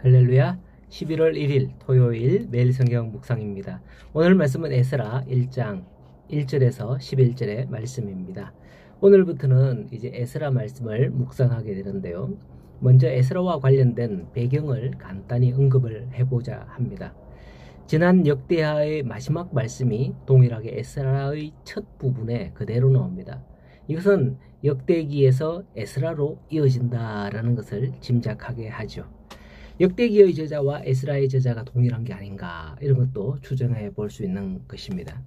할렐루야. 11월 1일 토요일 매일 성경 묵상입니다. 오늘 말씀은 에스라 1장 1절에서 11절의 말씀입니다. 오늘부터는 이제 에스라 말씀을 묵상하게 되는데요. 먼저 에스라와 관련된 배경을 간단히 언급을 해보자 합니다. 지난 역대하의 마지막 말씀이 동일하게 에스라의 첫 부분에 그대로 나옵니다. 이것은 역대기에서 에스라로 이어진다라는 것을 짐작하게 하죠. 역대기의 저자와 에스라의 저자가 동일한 게 아닌가, 이런 것도 추정해 볼 수 있는 것입니다.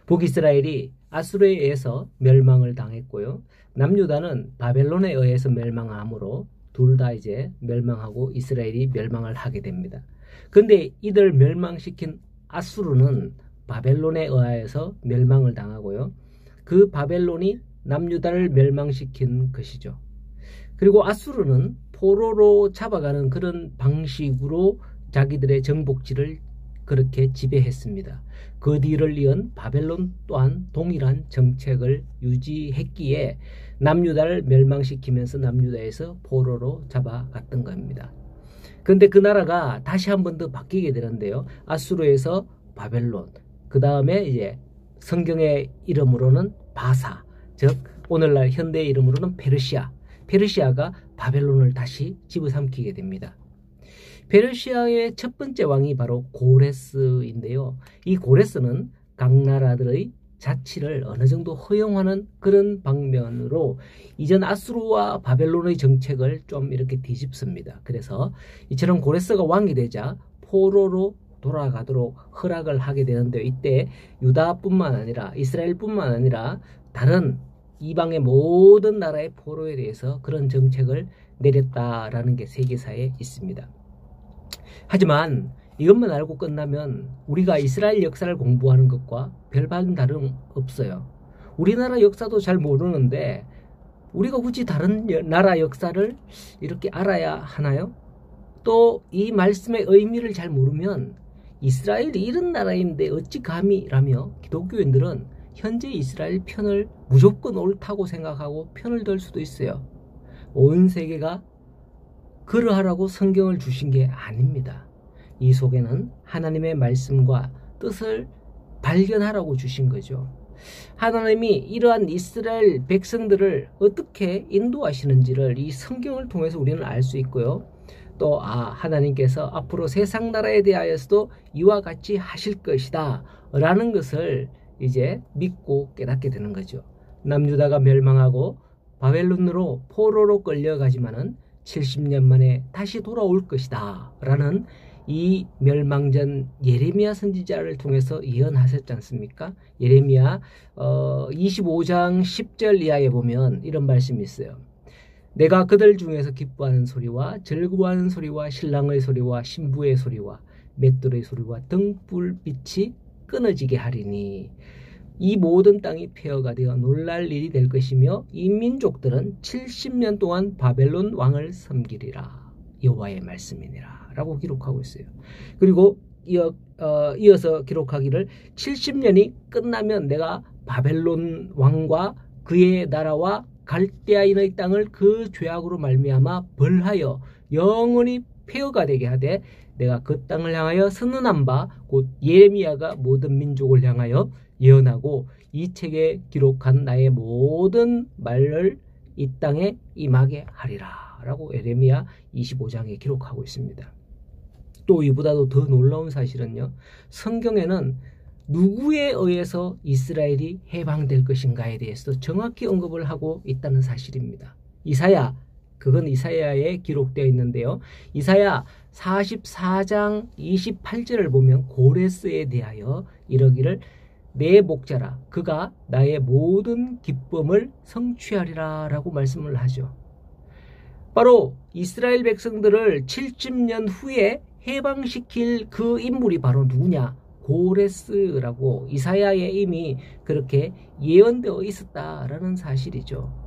북이스라엘이 아수르에 의해서 멸망을 당했고요. 남유다는 바벨론에 의해서 멸망하므로 둘 다 이제 멸망하고 이스라엘이 멸망을 하게 됩니다. 근데 이들 멸망시킨 아수르는 바벨론에 의하여서 멸망을 당하고요. 그 바벨론이 남유다를 멸망시킨 것이죠. 그리고 아수르는 포로로 잡아가는 그런 방식으로 자기들의 정복지를 그렇게 지배했습니다. 그 뒤를 이은 바벨론 또한 동일한 정책을 유지했기에 남유다를 멸망시키면서 남유다에서 포로로 잡아갔던 겁니다. 그런데 그 나라가 다시 한 번 더 바뀌게 되는데요. 아수르에서 바벨론, 그 다음에 이제 성경의 이름으로는 바사, 즉 오늘날 현대 이름으로는 페르시아가 바벨론을 다시 집어삼키게 됩니다. 페르시아의 첫 번째 왕이 바로 고레스인데요. 이 고레스는 각 나라들의 자치를 어느 정도 허용하는 그런 방면으로 이전 아수르와 바벨론의 정책을 좀 이렇게 뒤집습니다. 그래서 이처럼 고레스가 왕이 되자 포로로 돌아가도록 허락을 하게 되는데, 이때 유다뿐만 아니라 이스라엘뿐만 아니라 다른 이방의 모든 나라의 포로에 대해서 그런 정책을 내렸다라는 게 세계사에 있습니다. 하지만 이것만 알고 끝나면 우리가 이스라엘 역사를 공부하는 것과 별반 다름 없어요. 우리나라 역사도 잘 모르는데 우리가 굳이 다른 나라 역사를 이렇게 알아야 하나요? 또 이 말씀의 의미를 잘 모르면 이스라엘이 이런 나라인데 어찌 감히라며 기독교인들은 현재 이스라엘 편을 무조건 옳다고 생각하고 편을 들 수도 있어요. 온 세계가 그러하라고 성경을 주신 게 아닙니다. 이 속에는 하나님의 말씀과 뜻을 발견하라고 주신 거죠. 하나님이 이러한 이스라엘 백성들을 어떻게 인도하시는지를 이 성경을 통해서 우리는 알 수 있고요. 또 하나님께서 앞으로 세상 나라에 대하여서도 이와 같이 하실 것이다 라는 것을 이제 믿고 깨닫게 되는 거죠. 남유다가 멸망하고 바벨론으로 포로로 끌려가지만은 70년 만에 다시 돌아올 것이다 라는 이 멸망전 예레미야 선지자를 통해서 예언하셨지 않습니까? 예레미야 25장 10절 이하에 보면 이런 말씀이 있어요. 내가 그들 중에서 기뻐하는 소리와 즐거워하는 소리와 신랑의 소리와 신부의 소리와 맷돌의 소리와 등불빛이 끊어지게 하리니 이 모든 땅이 폐허가 되어 놀랄 일이 될 것이며 이 민족들은 70년 동안 바벨론 왕을 섬기리라. 여호와의 말씀이니라 라고 기록하고 있어요. 그리고 이어서 기록하기를 70년이 끝나면 내가 바벨론 왕과 그의 나라와 갈대아인의 땅을 그 죄악으로 말미암아 벌하여 영원히 폐허가 되게 하되 내가 그 땅을 향하여 선언한 바 곧 예레미야가 모든 민족을 향하여 예언하고 이 책에 기록한 나의 모든 말을 이 땅에 임하게 하리라 라고 예레미야 25장에 기록하고 있습니다. 또 이보다도 더 놀라운 사실은요, 성경에는 누구에 의해서 이스라엘이 해방될 것인가에 대해서도 정확히 언급을 하고 있다는 사실입니다. 그건 이사야에 기록되어 있는데요. 이사야 44장 28절을 보면 고레스에 대하여 이러기를 내 목자라 그가 나의 모든 기쁨을 성취하리라 라고 말씀을 하죠. 바로 이스라엘 백성들을 70년 후에 해방시킬 그 인물이 바로 누구냐? 고레스라고 이사야에 이미 그렇게 예언되어 있었다라는 사실이죠.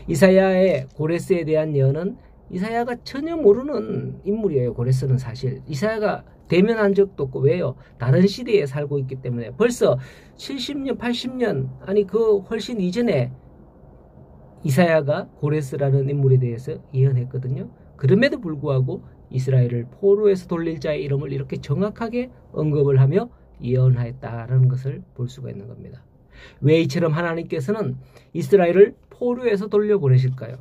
이사야의 고레스에 대한 예언은 이사야가 전혀 모르는 인물이에요. 고레스는 사실 이사야가 대면한 적도 없고, 왜요? 다른 시대에 살고 있기 때문에. 벌써 70년 80년 아니 그 훨씬 이전에 이사야가 고레스라는 인물에 대해서 예언했거든요. 그럼에도 불구하고 이스라엘을 포로에서 돌릴 자의 이름을 이렇게 정확하게 언급을 하며 예언하였다라는 것을 볼 수가 있는 겁니다. 왜 이처럼 하나님께서는 이스라엘을 포로에서 돌려보내실까요?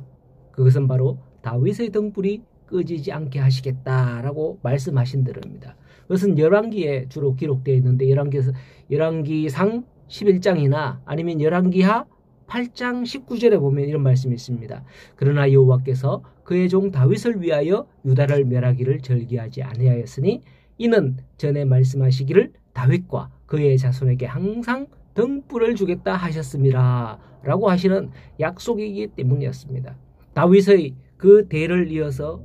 그것은 바로 다윗의 등불이 꺼지지 않게 하시겠다라고 말씀하신 대로입니다. 그것은 열왕기에 주로 기록되어 있는데 열왕기상 11장이나 아니면 열왕기하 8장 19절에 보면 이런 말씀이 있습니다. 그러나 여호와께서 그의 종 다윗을 위하여 유다를 멸하기를 절기하지 아니하였으니 이는 전에 말씀하시기를 다윗과 그의 자손에게 항상 등불을 주겠다 하셨습니다 라고 하시는 약속이기 때문이었습니다. 다윗의 그 대를 이어서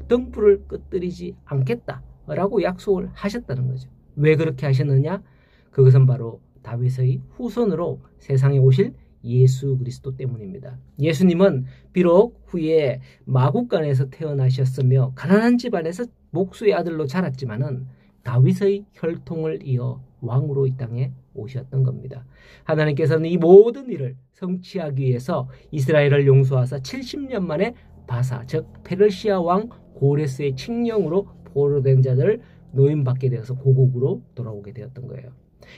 등불을 끄뜨리지 않겠다라고 약속을 하셨다는 거죠. 왜 그렇게 하셨느냐? 그것은 바로 다윗의 후손으로 세상에 오실 예수 그리스도 때문입니다. 예수님은 비록 후에 마국간에서 태어나셨으며 가난한 집안에서 목수의 아들로 자랐지만은 다윗의 혈통을 이어 왕으로 이 땅에 오셨던 겁니다. 하나님께서는 이 모든 일을 성취하기 위해서 이스라엘을 용서하사 70년 만에 바사 즉 페르시아 왕 고레스의 칙령으로 포로된 자들을 노임받게 되어서 고국으로 돌아오게 되었던 거예요.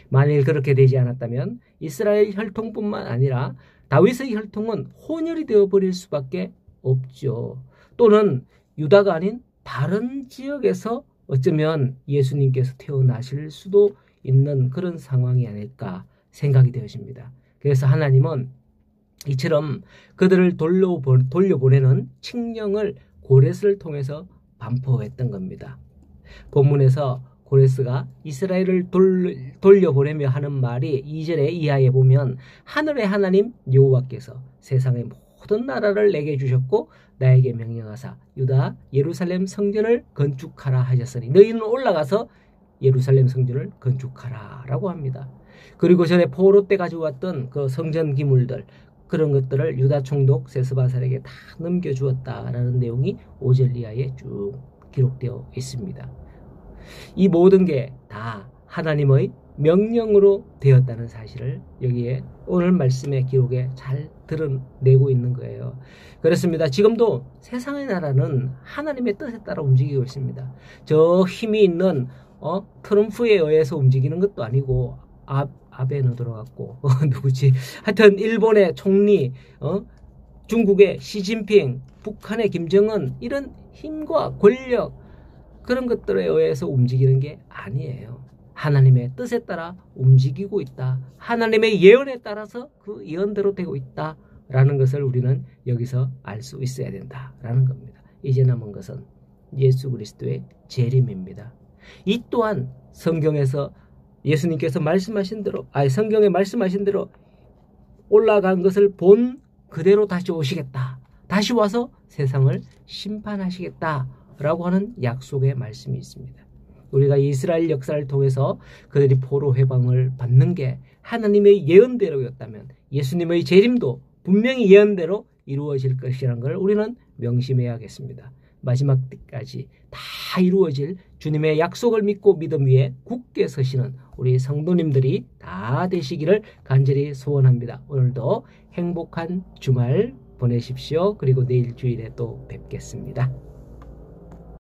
만일 그렇게 되지 않았다면 이스라엘 혈통뿐만 아니라 다윗의 혈통은 혼혈이 되어버릴 수밖에 없죠. 또는 유다가 아닌 다른 지역에서 어쩌면 예수님께서 태어나실 수도 있는 그런 상황이 아닐까 생각이 되어집니다. 그래서 하나님은 이처럼 그들을 돌려보내는 칙령을 고레스를 통해서 반포했던 겁니다. 본문에서 고레스가 이스라엘을 돌려보내며 하는 말이 2절에 이하에 보면 하늘의 하나님 여호와께서 세상의 모든 나라를 내게 주셨고 나에게 명령하사 유다 예루살렘 성전을 건축하라 하셨으니 너희는 올라가서 예루살렘 성전을 건축하라 라고 합니다. 그리고 전에 포로 때 가져왔던 그 성전 기물들 그런 것들을 유다 총독 세스바살에게 다 넘겨주었다라는 내용이 5절 이하에 쭉 기록되어 있습니다. 이 모든 게 다 하나님의 명령으로 되었다는 사실을 여기에 오늘 말씀의 기록에 잘 드러내고 있는 거예요. 그렇습니다. 지금도 세상의 나라는 하나님의 뜻에 따라 움직이고 있습니다. 저 힘이 있는 트럼프에 의해서 움직이는 것도 아니고 아베는 들어갔고 누구지? 하여튼 일본의 총리, 중국의 시진핑, 북한의 김정은 이런 힘과 권력 그런 것들에 의해서 움직이는 게 아니에요. 하나님의 뜻에 따라 움직이고 있다. 하나님의 예언에 따라서 그 예언대로 되고 있다라는 것을 우리는 여기서 알 수 있어야 된다라는 겁니다. 이제 남은 것은 예수 그리스도의 재림입니다. 이 또한 성경에서 예수님께서 말씀하신 대로 성경에 말씀하신 대로 올라간 것을 본 그대로 다시 오시겠다. 다시 와서 세상을 심판하시겠다라고 하는 약속의 말씀이 있습니다. 우리가 이스라엘 역사를 통해서 그들이 포로 해방을 받는 게 하나님의 예언대로였다면 예수님의 재림도 분명히 예언대로 이루어질 것이라는 걸 우리는 명심해야겠습니다. 마지막 때까지 다 이루어질 주님의 약속을 믿고 믿음 위에 굳게 서시는 우리 성도님들이 다 되시기를 간절히 소원합니다. 오늘도 행복한 주말 보내십시오. 그리고 내일 주일에 또 뵙겠습니다.